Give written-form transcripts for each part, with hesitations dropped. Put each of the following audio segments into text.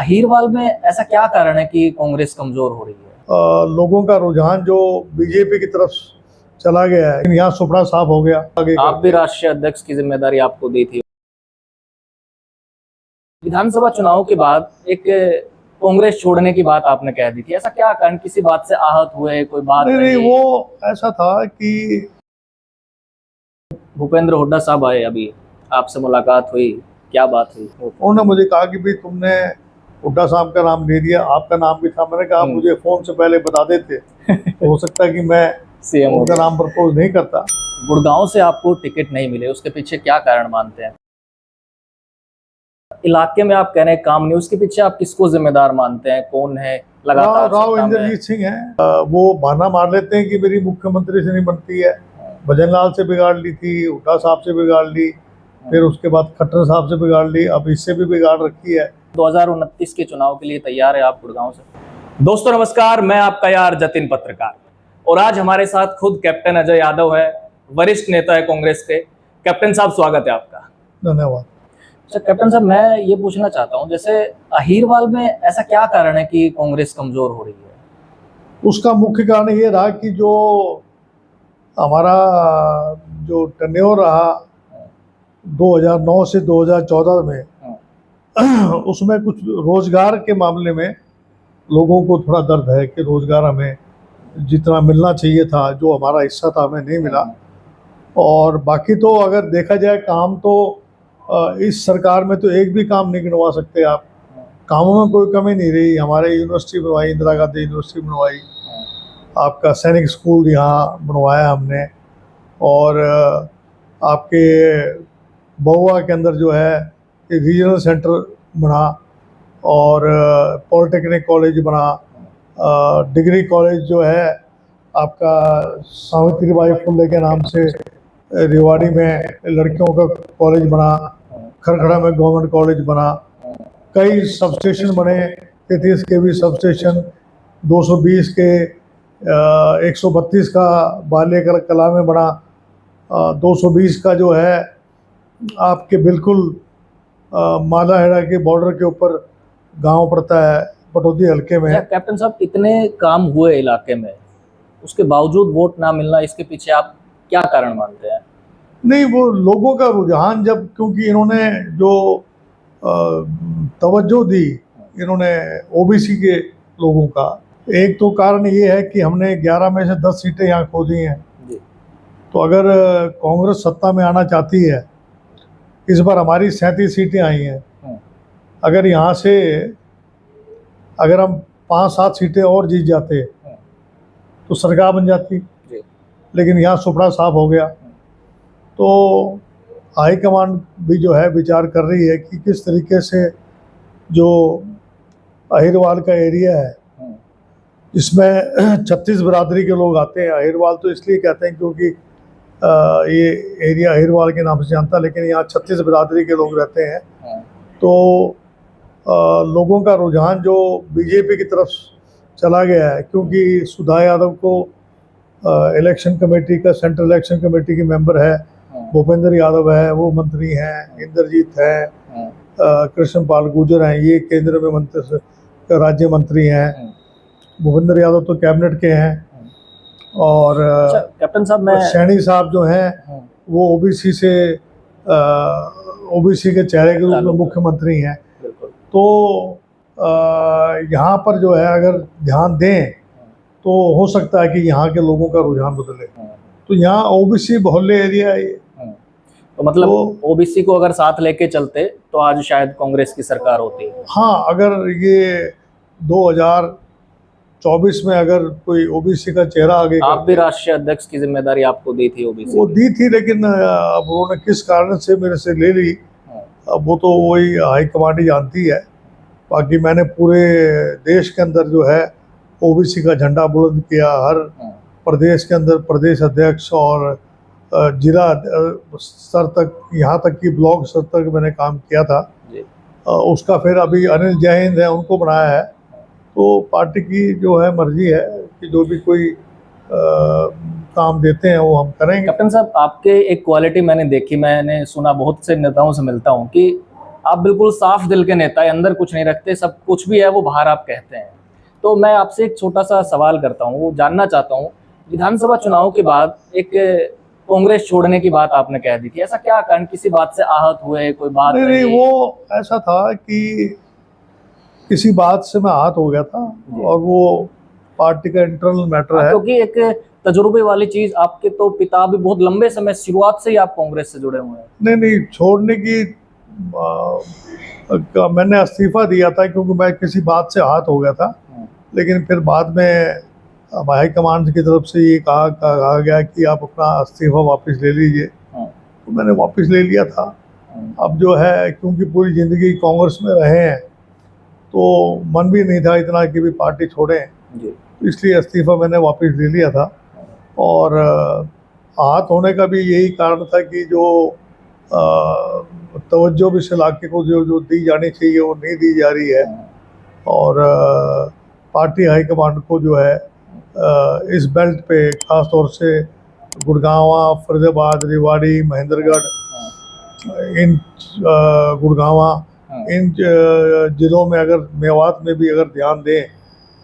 अहीरवाल में ऐसा क्या कारण है कि कांग्रेस कमजोर हो रही है? लोगों का रुझान जो बीजेपी की तरफ चला गया है, यहाँ सुपड़ा साफ हो गया। आगे आप भी राष्ट्रीय अध्यक्ष की जिम्मेदारी आपको दी थी। विधानसभा चुनाव के बाद एक कांग्रेस छोड़ने की बात आपने कह दी थी, ऐसा क्या कारण? किसी बात से आहत हुए, कोई बात नहीं, वो ऐसा था कि भूपेंद्र हुड्डा साहब आए, अभी आपसे मुलाकात हुई, क्या बात हुई? उन्होंने मुझे कहा कि भाई तुमने हुड्डा साहब का नाम ले दिया, आपका नाम भी था। मैंने कहा आप मुझे फोन से पहले बता देते तो हो सकता है कि मैं सीएम उनका नाम प्रपोज नहीं करता। गुड़गांव से आपको टिकट नहीं मिले, उसके पीछे क्या कारण मानते हैं? इलाके में आप कह रहे हैं काम नहीं, उसके पीछे आप किसको जिम्मेदार मानते हैं? कौन है लगातार? राव इंद्रजीत सिंह है। वो बहाना मार लेते हैं कि मेरी मुख्यमंत्री से नहीं बनती है। भजन लाल से बिगाड़ ली थी, हुड्डा साहब से बिगाड़ ली, फिर उसके बाद खट्टर साहब से बिगाड़ ली, अब इससे भी बिगाड़ रखी है। 2029 के चुनाव के लिए तैयार है आप गुड़गांव से? दोस्तों नमस्कार, मैं आपका यार जतिन पत्रकार, और आज हमारे साथ खुद कैप्टन अजय यादव है, वरिष्ठ नेता है कांग्रेस के। कैप्टन साहब स्वागत है आपका। धन्यवाद। अच्छा कैप्टन साहब, मैं ये पूछना चाहता हूँ, जैसे अहीरवाल में ऐसा क्या कारण है कि कांग्रेस कमजोर हो रही है? उसका मुख्य कारण ये रहा कि जो हमारा जो टेन्योर रहा 2009 से 2014 में उसमें कुछ रोजगार के मामले में लोगों को थोड़ा दर्द है कि रोजगार हमें जितना मिलना चाहिए था, जो हमारा हिस्सा था, हमें नहीं मिला। और बाकी तो अगर देखा जाए काम तो इस सरकार में तो एक भी काम नहीं गिनवा सकते आप। कामों में कोई कमी नहीं रही। हमारे यूनिवर्सिटी बनवाई, इंदिरा गांधी यूनिवर्सिटी बनवाई, आपका सैनिक स्कूल यहाँ बनवाया हमने, और आपके बहुआ के अंदर जो है रीजनल सेंटर बना, और पॉलिटेक्निक कॉलेज बना, डिग्री कॉलेज जो है आपका सावित्रीबाई फुले के नाम से रेवाड़ी में लड़कियों का कॉलेज बना, खरखड़ा में गवर्नमेंट कॉलेज बना, कई सबस्टेशन बने, 33 केवी सबस्टेशन, 220 के 132 का बालिया कला में बना, 220 का जो है आपके बिल्कुल मालाहेड़ा के बॉर्डर के ऊपर गांव पड़ता है पटौदी हल्के में। कैप्टन साहब, इतने काम हुए इलाके में, उसके बावजूद वोट ना मिलना, इसके पीछे आप क्या कारण मानते हैं? नहीं, वो लोगों का रुझान, जब क्योंकि इन्होंने जो तवज्जो दी इन्होंने ओबीसी के लोगों का, एक तो कारण ये है कि हमने 11 में से 10 सीटें यहाँ खो दी हैं। तो अगर कांग्रेस सत्ता में आना चाहती है, इस बार हमारी 37 सीटें आई हैं, अगर यहाँ से अगर हम 5-7 सीटें और जीत जाते तो सरकार बन जाती, लेकिन यहाँ सुपड़ा साफ हो गया। तो हाईकमान भी जो है विचार कर रही है कि किस तरीके से जो अहीरवाल का एरिया है, इसमें 36 बिरादरी के लोग आते हैं। अहीरवाल तो इसलिए कहते हैं क्योंकि ये एरिया अहीरवाल के नाम से जानता, लेकिन यहाँ 36 बिरादरी के लोग रहते हैं। तो लोगों का रुझान जो बीजेपी की तरफ चला गया है, क्योंकि सुधा यादव को इलेक्शन कमेटी का, सेंट्रल इलेक्शन कमेटी की मेंबर है, भूपेंद्र यादव है, वो मंत्री हैं, इंद्रजीत है, कृष्ण पाल गुर्जर हैं, ये केंद्र में मंत्री, राज्य मंत्री हैं, भूपेंद्र यादव तो कैबिनेट के हैं, और कैप्टन साहब मैं सैनी साहब जो हैं वो ओबीसी से ओबीसी के चेहरे के रूप में मुख्यमंत्री हैं। तो यहाँ पर जो है अगर ध्यान दें तो हो सकता है कि यहाँ के लोगों का रुझान बदले। तो यहाँ ओबीसी बहुल्य एरिया है ये। तो मतलब ओबीसी को अगर साथ लेके चलते तो आज शायद कांग्रेस की सरकार होती। हाँ, अगर ये 2024 में अगर कोई ओबीसी का चेहरा आगे, आप भी राष्ट्रीय अध्यक्ष की जिम्मेदारी आपको दी थी ओबीसी? वो दी थी, लेकिन अब उन्होंने किस कारण से मेरे से ले ली, अब वो तो वही हाईकमांड ही जानती है। बाकी मैंने पूरे देश के अंदर जो है ओबीसी का झंडा बुलंद किया, हर प्रदेश के अंदर प्रदेश अध्यक्ष और जिला स्तर तक, यहाँ तक कि ब्लॉक स्तर तक मैंने काम किया था। उसका फिर अभी अनिल जैन है, उनको बनाया है। तो पार्टी की जो है मर्जी है कि जो भी कोई काम देते हैं वो हम करेंगे। कैप्टन साहब, आपके एक क्वालिटी मैंने देखी, मैंने सुना, बहुत से नेताओं से मिलता हूँ कि आप बिल्कुल साफ दिल के नेता है, अंदर कुछ नहीं रखते, सब कुछ भी है वो बाहर आप कहते हैं। तो मैं आपसे एक छोटा सा सवाल करता हूँ, वो जानना चाहता हूँ, विधानसभा चुनाव के बाद एक कांग्रेस छोड़ने की बात आपने कह दी थी, ऐसा क्या कारण, किसी बात से आहत हुए, कोई बात नहीं रही? वो ऐसा था कि किसी बात से मैं आहत हो गया था और वो पार्टी का इंटरनल मैटर है। क्योंकि एक तजुर्बे वाली चीज, आपके तो पिता भी बहुत लंबे समय शुरुआत से ही आप कांग्रेस से जुड़े हुए हैं। नहीं छोड़ने की मैंने इस्तीफा दिया था क्योंकि मैं किसी बात से आहत हो गया था, लेकिन फिर बाद में हाईकमान की तरफ से ये कहा गया कि आप अपना इस्तीफा वापस ले लीजिए, तो मैंने वापस ले लिया था। अब जो है क्योंकि पूरी ज़िंदगी कांग्रेस में रहे हैं तो मन भी नहीं था इतना कि भी पार्टी छोड़ें, तो इसलिए इस्तीफा मैंने वापस ले लिया था। और आहत होने का भी यही कारण था कि जो तवज्जो भी इस इलाके को जो दी जानी चाहिए वो नहीं दी जा रही है, और पार्टी हाईकमांड को जो है इस बेल्ट पे खास तौर से गुड़गांव, फरीदाबाद, रेवाड़ी, महेंद्रगढ़, इन गुड़गांव, इन जिलों में अगर मेवात में भी अगर ध्यान दें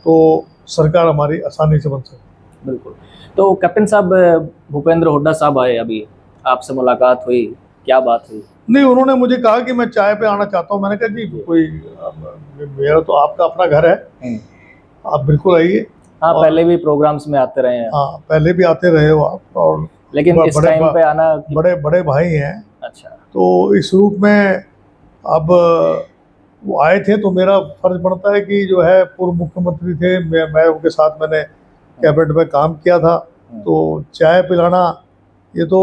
तो सरकार हमारी आसानी से बन सकती। बिल्कुल। तो कैप्टन साहब, भूपेंद्र हुड्डा साहब आए, अभी आपसे मुलाकात हुई, क्या बात हुई? नहीं, उन्होंने मुझे कहा कि मैं चाय पे आना चाहता हूँ। मैंने कहा जी कोई, मेरा तो आपका अपना घर है, आप बिल्कुल आइए। हाँ, पहले भी प्रोग्राम्स में आते रहे हैं। हाँ, पहले भी आते रहे हो आप, और लेकिन इस टाइम पे आना बड़े बड़े भाई हैं। अच्छा। तो इस रूप में अब वो आए थे तो मेरा फर्ज बनता है कि जो है पूर्व मुख्यमंत्री थे, मैं उनके साथ मैंने कैबिनेट में काम किया था, तो चाय पिलाना ये तो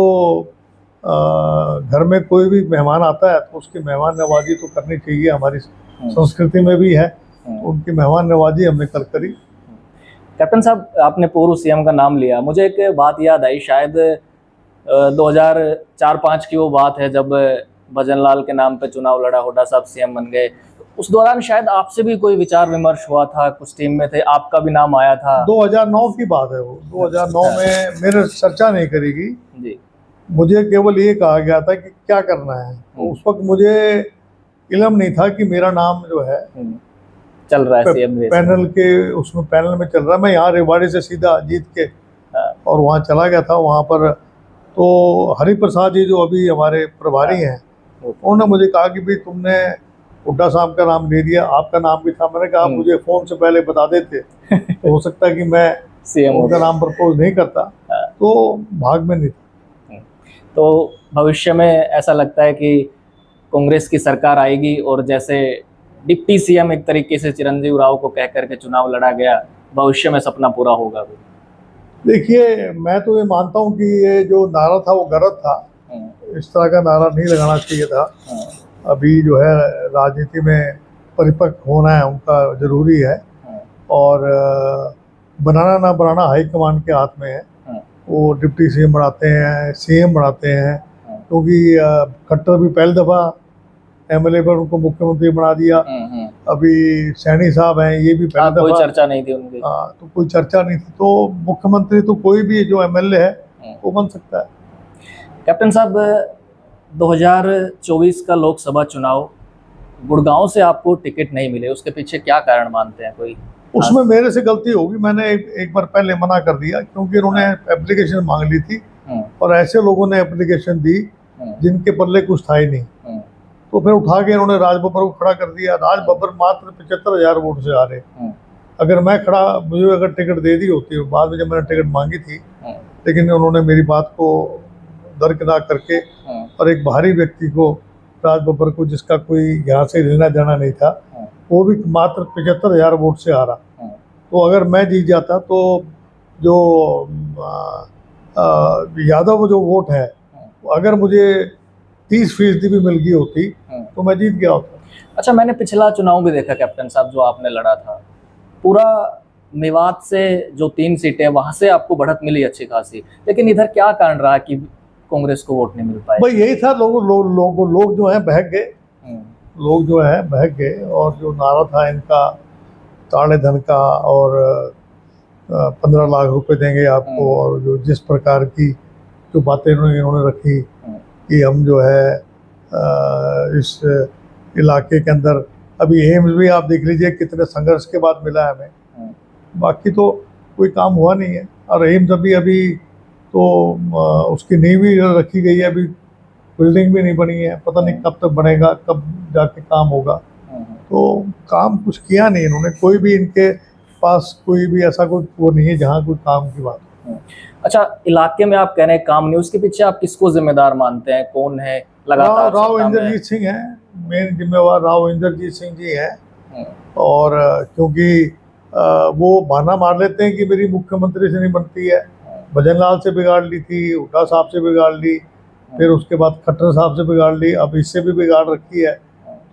घर में कोई भी मेहमान आता है तो उसकी मेहमान नवाजी तो करनी चाहिए, हमारी संस्कृति में भी है। उनकी मेहमान नवाजी हमने कल करी। कैप्टन साहब, आपने पूर्व सीएम का नाम लिया, मुझे एक बात याद आई, शायद 2004-05 की वो बात है जब भजनलाल के नाम पे चुनाव लड़ा, हुड्डा साहब सीएम बन गए। उस दौरान शायद आपसे भी कोई विचार विमर्श हुआ था, कुछ टीम में थे, आपका भी नाम आया था। 2009 की बात है वो। 2009 में मेरे चर्चा नहीं करेगी जी, मुझे केवल ये कहा गया था कि क्या करना है। तो उस वक्त मुझे इल्म नहीं था कि मेरा नाम जो है चल रहा है सीएम पैनल के, उसमें पैनल में चल रहा है। मैं यहाँ रेवाड़ी से सीधा जीत के और वहाँ चला गया था। वहाँ पर तो हरिप्रसाद जी जो अभी हमारे प्रभारी हैं, उन्होंने मुझे कहा कि भाई तुमने हुड्डा साहब का नाम ले दिया, आपका नाम भी था। मैंने कहा मुझे फ़ोन से पहले बता देते तो हो सकता है कि मैं सीएम उनका नाम प्रपोज नहीं करता, तो भाग में नहीं था। तो भविष्य में ऐसा लगता है कि कांग्रेस की सरकार आएगी और जैसे डिप्टी सीएम एक तरीके से चिरंजीव राव को कह करके चुनाव लड़ा गया, भविष्य में सपना पूरा होगा? देखिए, मैं तो ये मानता हूँ कि ये जो नारा था वो गलत था। इस तरह का नारा नहीं लगाना चाहिए था। अभी जो है राजनीति में परिपक्व होना है उनका ज़रूरी है, और बनाना ना बनाना हाईकमान के हाथ में है। वो डिप्टी सीएम बनाते हैं, सीएम बनाते हैं, क्योंकि खट्टर भी पहली दफ़ा एमएलए पर उनको मुख्यमंत्री बना दिया। अभी सैनी साहब हैं, ये भी पहली दफ़ा, कोई चर्चा नहीं थी उनकी। तो कोई चर्चा नहीं थी। तो मुख्यमंत्री तो कोई भी जो एमएलए है वो बन सकता है। कैप्टन साहब, 2024 का लोकसभा चुनाव, गुड़गांव से आपको टिकट नहीं मिले, उसके पीछे क्या कारण मानते हैं? कोई उसमें मेरे से गलती होगी, मैंने एक बार पहले मना कर दिया, क्योंकि उन्होंने एप्लीकेशन मांग ली थी और ऐसे लोगों ने एप्लीकेशन दी जिनके पल्ले कुछ था ही नहीं। तो फिर उठा के इन्होंने राज बब्बर को खड़ा कर दिया। राज बब्बर मात्र 75,000 वोट से आ रहे। अगर मैं खड़ा, मुझे अगर टिकट दे दी होती, बाद में जब मैंने टिकट मांगी थी, लेकिन उन्होंने मेरी बात को दरकिनार करके और एक बाहरी व्यक्ति को, राज बब्बर को, जिसका कोई यहाँ से लेना जाना नहीं था, वो भी मात्र 75,000 वोट से आ रहा। तो अगर मैं जीत जाता तो जो यादव जो वोट है, अगर मुझे 30% भी मिल गई होती तो मैं जीत गया होता। अच्छा, मैंने पिछला चुनाव भी देखा कैप्टन साहब, जो आपने लड़ा था, पूरा मेवात से जो 3 सीटें, वहां से आपको बढ़त मिली अच्छी खासी, लेकिन इधर क्या कारण रहा कि कांग्रेस को वोट नहीं मिल पाए? भाई यही था, लोग जो है बहक गए। लोग जो है बहक गए, और जो नारा था इनका ताड़े धन का, और 15 लाख रुपए देंगे आपको, और जो जिस प्रकार की जो बातें इन्होंने रखी कि हम जो है इस इलाके के अंदर। अभी एम्स भी आप देख लीजिए कितने संघर्ष के बाद मिला है हमें, बाकी तो कोई काम हुआ नहीं है। और एम्स अभी तो उसकी नींव भी रखी गई है, अभी बिल्डिंग भी नहीं बनी है, पता नहीं कब तक बनेगा, कब जाके काम होगा। तो काम कुछ किया नहीं इन्होंने, कोई भी इनके पास कोई भी ऐसा कोई वो नहीं है जहाँ कोई काम की बात हो। अच्छा, इलाके में आप कह रहे हैं काम नहीं, उसके पीछे आप किसको जिम्मेदार मानते हैं? कौन है लगातार राव सत्ता में? इंद्रजीत सिंह है, मेन जिम्मेवार राव इंद्रजीत सिंह जी हैं। और क्योंकि वो बहाना मार लेते हैं कि मेरी मुख्यमंत्री से नहीं बनती है, भजन लाल से बिगाड़ ली थी, हुड्डा साहब से बिगाड़ ली, फिर उसके बाद खट्टर साहब से बिगाड़ ली, अब इससे भी बिगाड़ रखी है।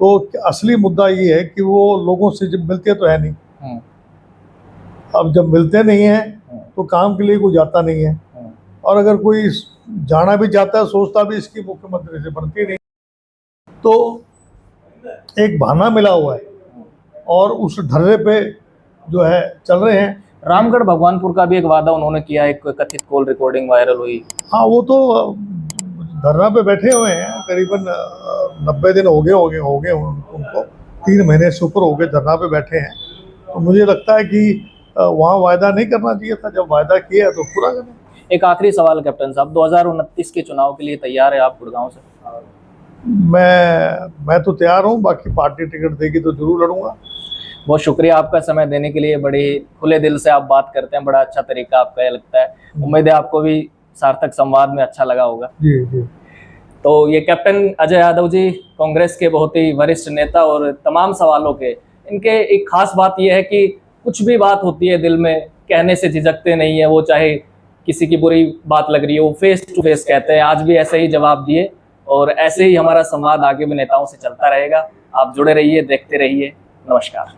तो असली मुद्दा ये है कि वो लोगों से जब मिलते तो है नहीं, अब जब मिलते नहीं हैं तो काम के लिए कोई जाता नहीं है, और अगर कोई जाना भी चाहता है सोचता भी इसकी मुख्यमंत्री से बनती नहीं। तो एक बहाना मिला हुआ है और उस ढर्रे पे जो है चल रहे हैं। रामगढ़ भगवानपुर का भी एक वादा उन्होंने किया, एक कथित कॉल रिकॉर्डिंग वायरल हुई। हाँ, वो तो धरना पे बैठे हुए हैं, करीबन 90 दिन हो गए उनको, 3 महीने से ऊपर हो गए धरना पे बैठे हैं। तो मुझे लगता है कि वहाँ वायदा नहीं करना चाहिए था, जब वायदा किया तो पूरा करें। एक आखिरी सवाल कैप्टन साहब, 2029 के चुनाव के लिए तैयार है आप गुड़गांव से? मैं तो तैयार हूँ, बाकी पार्टी टिकट देगी तो जरूर लड़ूंगा। बहुत शुक्रिया आपका समय देने के लिए, बड़े खुले दिल से आप बात करते हैं, बड़ा अच्छा तरीका आपका लगता है। उम्मीद है आपको भी सार्थक संवाद में अच्छा लगा होगा। जी जी। तो ये कैप्टन अजय यादव जी कांग्रेस के बहुत ही वरिष्ठ नेता, और तमाम सवालों के इनके एक खास बात यह है कि कुछ भी बात होती है दिल में, कहने से झिझकते नहीं है। वो चाहे किसी की बुरी बात लग रही है, वो फेस टू फेस कहते हैं। आज भी ऐसे ही जवाब दिए, और ऐसे ही हमारा संवाद आगे भी नेताओं से चलता रहेगा। आप जुड़े रहिए, देखते रहिए। नमस्कार।